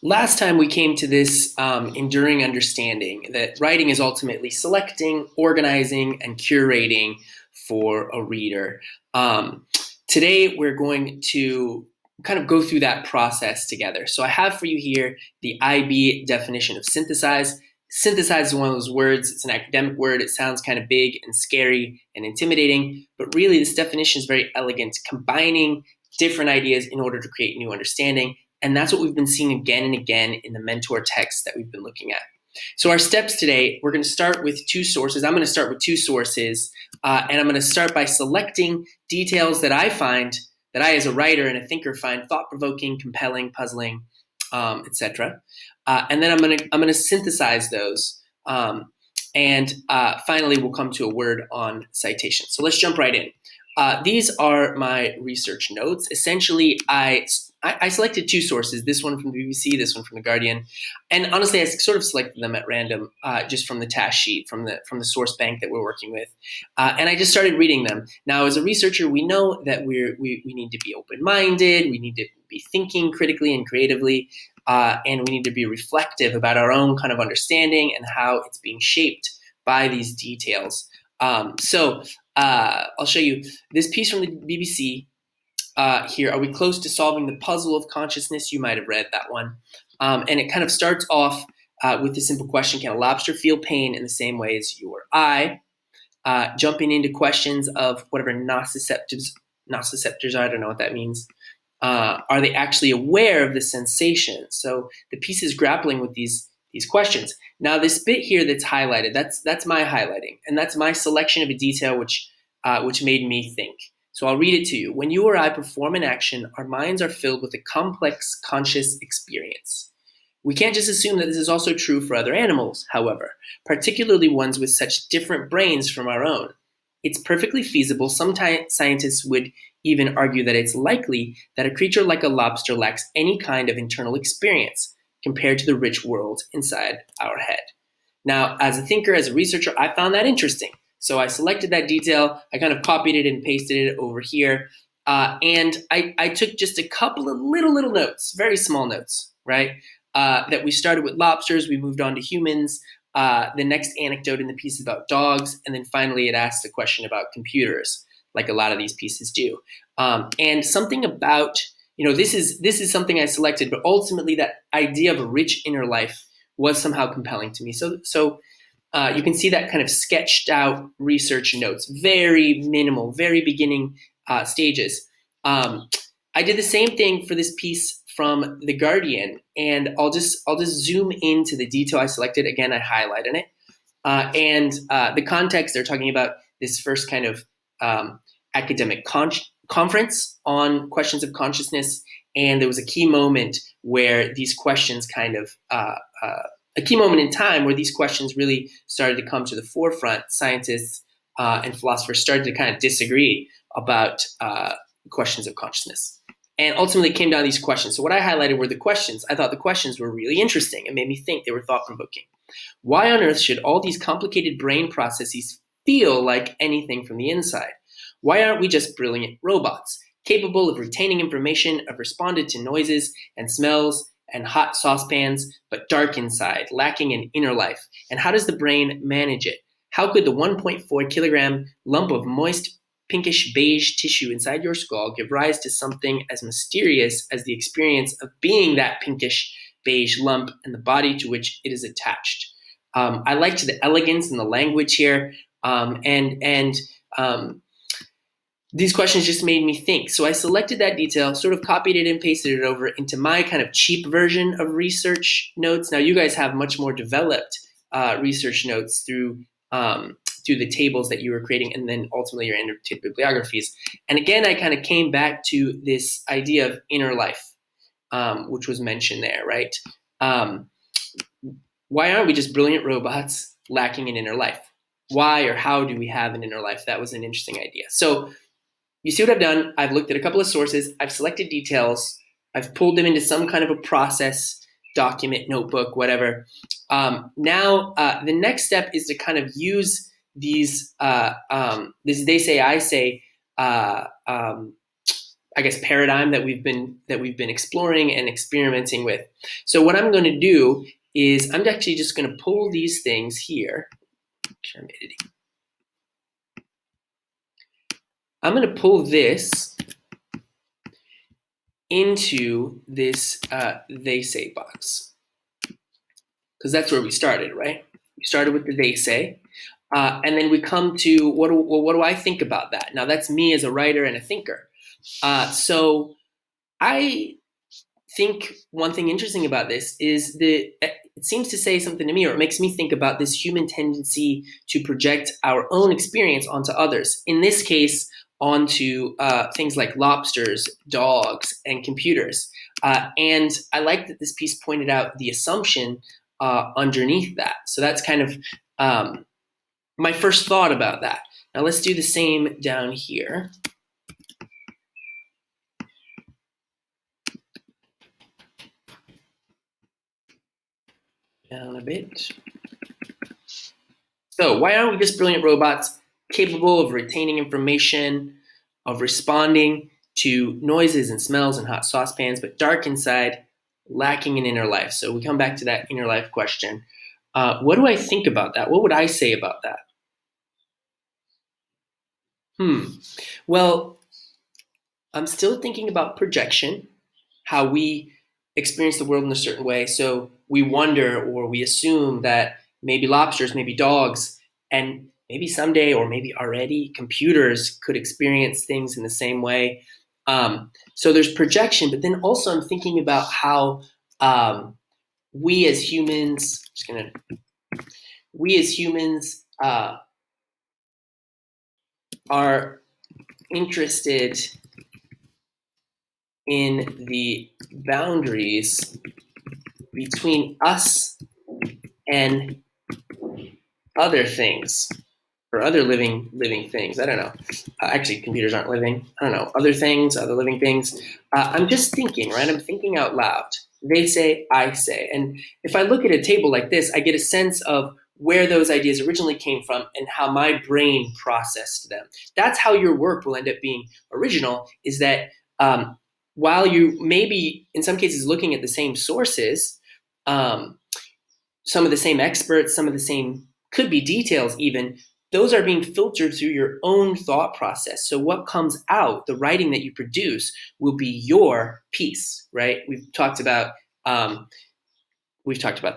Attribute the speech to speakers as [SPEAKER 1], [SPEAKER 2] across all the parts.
[SPEAKER 1] last time we came to this enduring understanding that writing is ultimately selecting, organizing, and curating for a reader. Um, Today, we're going to kind of go through that process together. So I have for you here the IB definition of synthesize. Synthesize is one of those words, it's an academic word. It sounds kind of big and scary and intimidating, but really this definition is very elegant, combining different ideas in order to create new understanding. And that's what we've been seeing again and again in the mentor texts that we've been looking at. So our steps today, we're going to start with two sources. I'm going to start with two sources, and I'm going to start by selecting details that I find, that I as a writer and a thinker find thought-provoking, compelling, puzzling, etc. And then I'm going to synthesize those. And finally, we'll come to a word on citation. So let's jump right in. These are my research notes. Essentially, I selected two sources, this one from the BBC, this one from The Guardian. And honestly, I sort of selected them at random, just from the task sheet, from the source bank that we're working with. And I just started reading them. Now, as a researcher, we know that we need to be open-minded, we need to be thinking critically and creatively, and we need to be reflective about our own kind of understanding and how it's being shaped by these details. So I'll show you this piece from the BBC here. Are we close to solving the puzzle of consciousness? You might have read that one. And it kind of starts off with the simple question, can a lobster feel pain in the same way as you or I? Jumping into questions of whatever nociceptors are, I don't know what that means. Are they actually aware of the sensation? So the piece is grappling with these questions. Now, this bit here that's highlighted, that's my highlighting, and that's my selection of a detail which made me think. So I'll read it to you. When you or I perform an action, our minds are filled with a complex conscious experience. We can't just assume that this is also true for other animals, however, particularly ones with such different brains from our own. It's perfectly feasible. Some scientists would even argue that it's likely that a creature like a lobster lacks any kind of internal experience compared to the rich world inside our head. Now, as a thinker, as a researcher, I found that interesting. So I selected that detail, I kind of copied it and pasted it over here, and I took just a couple of little notes, very small notes, right? That we started with lobsters, we moved on to humans, the next anecdote in the piece is about dogs, and then finally it asks a question about computers, like a lot of these pieces do. And something about, this is something I selected, but ultimately that idea of a rich inner life was somehow compelling to me. So you can see that kind of sketched out research notes, very minimal, very beginning stages. I did the same thing for this piece from The Guardian, and I'll just zoom into the detail I selected. Again, I highlighted it. And the context, they're talking about this first kind of academic conference on questions of consciousness, and there was a key moment where these questions kind of a key moment in time where these questions really started to come to the forefront. Scientists and philosophers started to kind of disagree about questions of consciousness. And ultimately it came down to these questions. So what I highlighted were the questions. I thought the questions were really interesting. It made me think. They were thought-provoking. Why on earth should all these complicated brain processes feel like anything from the inside? Why aren't we just brilliant robots, capable of retaining information, of responding to noises and smells and hot saucepans, but dark inside, lacking an inner life? And how does the brain manage it? How could the 1.4 kilogram lump of moist, pinkish beige tissue inside your skull give rise to something as mysterious as the experience of being that pinkish beige lump and the body to which it is attached? I liked the elegance and the language here, and these questions just made me think. So I selected that detail, sort of copied it and pasted it over into my kind of cheap version of research notes. Now you guys have much more developed research notes through the tables that you were creating, and then ultimately your annotated bibliographies. And again, I kind of came back to this idea of inner life, which was mentioned there, right? Why aren't we just brilliant robots lacking an inner life? Why or how do we have an inner life? That was an interesting idea. So you see what I've done? I've looked at a couple of sources. I've selected details. I've pulled them into some kind of a process, document, notebook, whatever. Now, the next step is to kind of use these, this they say, I say, I guess, paradigm that we've been exploring and experimenting with. So what I'm going to do is I'm actually just going to pull these things here. I'm going to pull this into this they say box, because that's where we started, right? We started with the they say, and then we come to what do I think about that? Now that's me as a writer and a thinker. So I think one thing interesting about this is that it seems to say something to me, or it makes me think about this human tendency to project our own experience onto others. In this case, onto things like lobsters, dogs, and computers. And I like that this piece pointed out the assumption underneath that. So that's kind of my first thought about that. Now let's do the same down here. Down a bit. So why aren't we just brilliant robots capable of retaining information, of responding to noises and smells and hot saucepans, but dark inside, lacking in inner life? So we come back to that inner life question. What do I think about that? What would I say about that? Well, I'm still thinking about projection, how we experience the world in a certain way. So we wonder or we assume that maybe lobsters, maybe dogs, and maybe someday or maybe already computers could experience things in the same way. So there's projection, but then also I'm thinking about how we as humans, are interested in the boundaries between us and other things, or other living things. I don't know. Actually, computers aren't living. I don't know. Other things, other living things. I'm just thinking, right? I'm thinking out loud. They say, I say. And if I look at a table like this, I get a sense of where those ideas originally came from and how my brain processed them. That's how your work will end up being original, is that while you may be, in some cases, looking at the same sources, some of the same experts, some of the same, could be details even, those are being filtered through your own thought process. So what comes out, the writing that you produce, will be your piece, right? We've talked about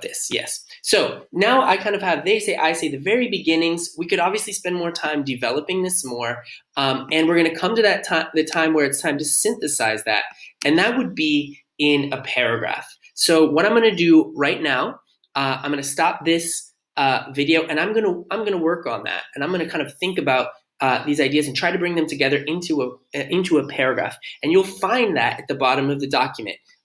[SPEAKER 1] this, yes. So now I kind of have they say, I say, the very beginnings. We could obviously spend more time developing this more, and we're going to come to that time, the time where it's time to synthesize that, and that would be in a paragraph. So what I'm going to do right now, I'm going to stop this video, and I'm going to work on that, and I'm going to kind of think about these ideas and try to bring them together into a paragraph. And you'll find that at the bottom of the document.